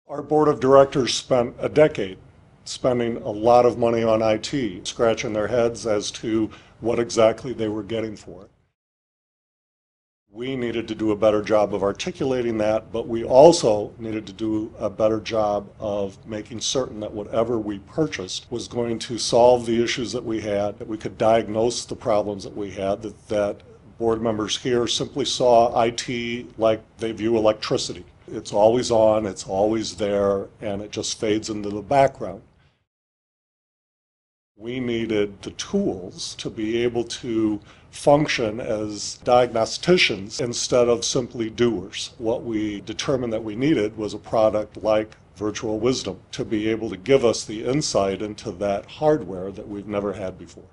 Our board of directors spent a decade spending a lot of money on IT, scratching their heads as to what exactly they were getting for it. We needed to do a better job of articulating that, but we also needed to do a better job of making certain that whatever we purchased was going to solve the issues that we had, that we could diagnose the problems that we had, that board members here simply saw IT like they view electricity. It's always on, it's always there, and it just fades into the background. We needed the tools to be able to function as diagnosticians instead of simply doers. What we determined that we needed was a product like Virtual Wisdom to be able to give us the insight into that hardware that we've never had before.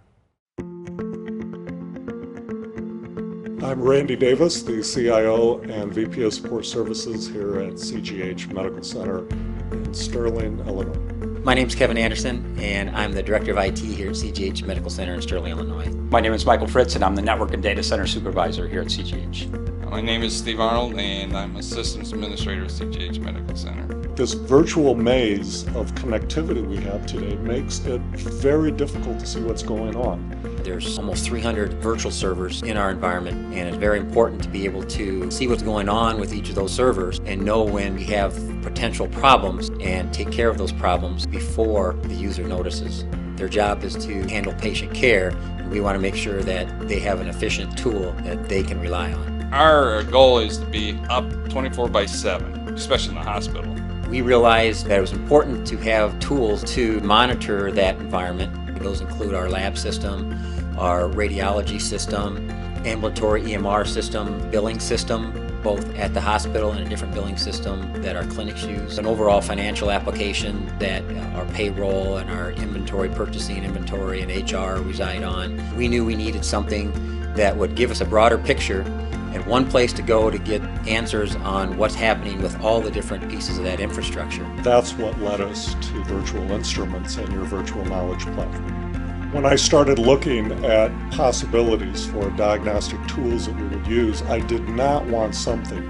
I'm Randy Davis, the CIO and VP of Support Services here at CGH Medical Center in Sterling, Illinois. My name is Kevin Anderson, and I'm the Director of IT here at CGH Medical Center in Sterling, Illinois. My name is Michael Fritz, and I'm the Network and Data Center Supervisor here at CGH. My name is Steve Arnold, and I'm a Systems Administrator at CGH Medical Center. This virtual maze of connectivity we have today makes it very difficult to see what's going on. There's almost 300 virtual servers in our environment, and it's very important to be able to see what's going on with each of those servers and know when we have potential problems and take care of those problems before the user notices. Their job is to handle patient care, and we want to make sure that they have an efficient tool that they can rely on. Our goal is to be up 24/7, especially in the hospital. We realized that it was important to have tools to monitor that environment. Those include our lab system, our radiology system, ambulatory EMR system, billing system, both at the hospital and a different billing system that our clinics use, an overall financial application that our payroll and our inventory, purchasing inventory, and HR reside on. We knew we needed something that would give us a broader picture and one place to go to get answers on what's happening with all the different pieces of that infrastructure. That's what led us to Virtual Instruments and your Virtual Knowledge platform. When I started looking at possibilities for diagnostic tools that we would use, I did not want something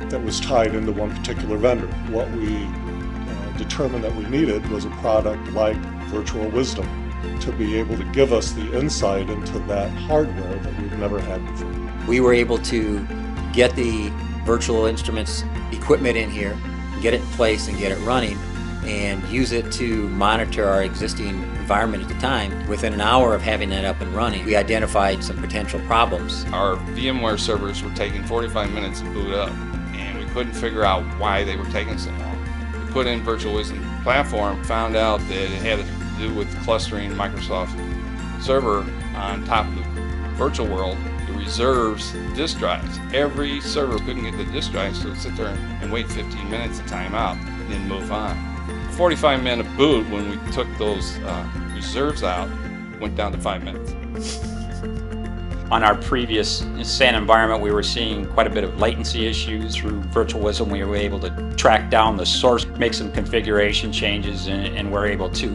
that was tied into one particular vendor. What we determined that we needed was a product like Virtual Wisdom to be able to give us the insight into that hardware that we've never had before. We were able to get the virtual instruments equipment in here, get it in place and get it running, and use it to monitor our existing environment at the time. Within an hour of having that up and running, we identified some potential problems. Our VMware servers were taking 45 minutes to boot up, and we couldn't figure out why they were taking so long. We put in Virtual Wisdom platform, found out that it had to do with clustering Microsoft server on top of the virtual world. It reserves disk drives. Every server couldn't get the disk drives, so it'd sit there and wait 15 minutes to time out, and then move on. 45-minute boot, when we took those reserves out, went down to 5 minutes. On our previous SAN environment, we were seeing quite a bit of latency issues. Through Virtual Wisdom, we were able to track down the source, make some configuration changes, and we're able to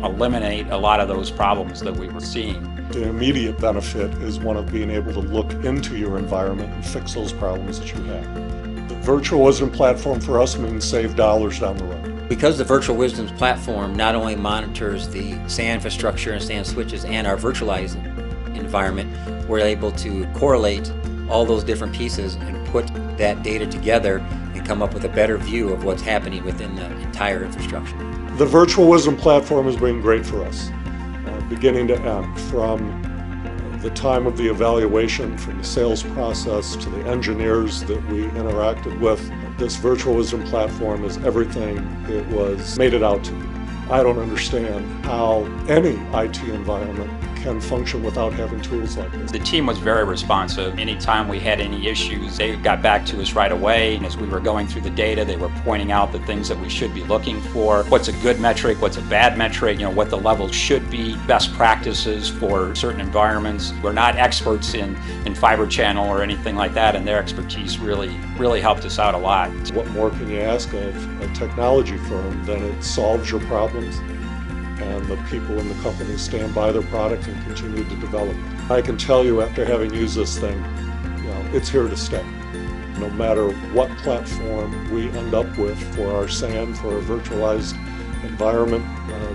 eliminate a lot of those problems that we were seeing. The immediate benefit is one of being able to look into your environment and fix those problems that you have. The Virtual Wisdom platform for us means save dollars down the road. Because the Virtual Wisdom's platform not only monitors the SAN infrastructure and SAN switches and our virtualized environment, we're able to correlate all those different pieces and put that data together and come up with a better view of what's happening within the entire infrastructure. The Virtual Wisdom platform has been great for us, beginning to end, from the time of the evaluation, from the sales process to the engineers that we interacted with. This Virtual Wisdom platform is everything it was made it out to be. I don't understand how any IT environment can function without having tools like this. The team was very responsive. Anytime we had any issues, they got back to us right away. And as we were going through the data, they were pointing out the things that we should be looking for. What's a good metric, what's a bad metric, what the levels should be, best practices for certain environments. We're not experts in fiber channel or anything like that, and their expertise really helped us out a lot. What more can you ask of a technology firm than it solves your problems, and the people in the company stand by their product and continue to develop it. I can tell you, after having used this thing, it's here to stay. No matter what platform we end up with for our SAN, for our virtualized environment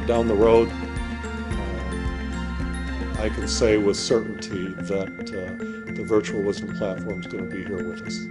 down the road, I can say with certainty that the virtual wisdom platform is going to be here with us.